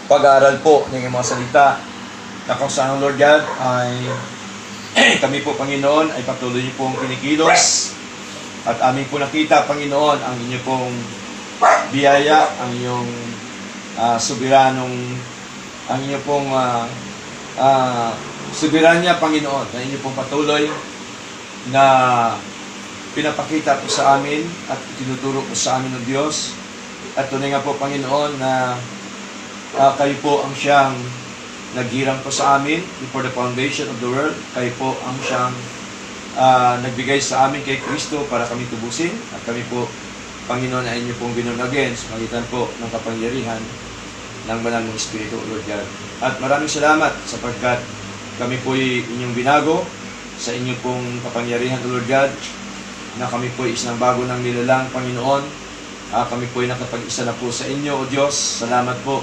pag-aaral po ng iyong mga salita na kung saan, Lord God, ay kami po, Panginoon, ay patuloy niyo pong kinikilos at aming po nakita, Panginoon, ang inyo pong biyaya, ang inyong ang inyo pong soberanya, Panginoon, na inyo pong patuloy na pinapakita po sa amin at tinuturo po sa amin ng Diyos. At tunay nga po, Panginoon, na kayo po ang siyang naghirang po sa amin before the foundation of the world. Kayo po ang siyang nagbigay sa amin kay Kristo para kami tubusin. At kami po, Panginoon, ay inyo pong binunagin sa magitan po ng kapangyarihan ng banal mong Espiritu, Lord God. At maraming salamat sapagkat kami po ay inyong binago sa inyo pong kapangyarihan, Lord God, na kami po ay isang bago ng nilalang, Panginoon. Kami po ay nakapag-isa na po sa inyo, O Diyos. Salamat po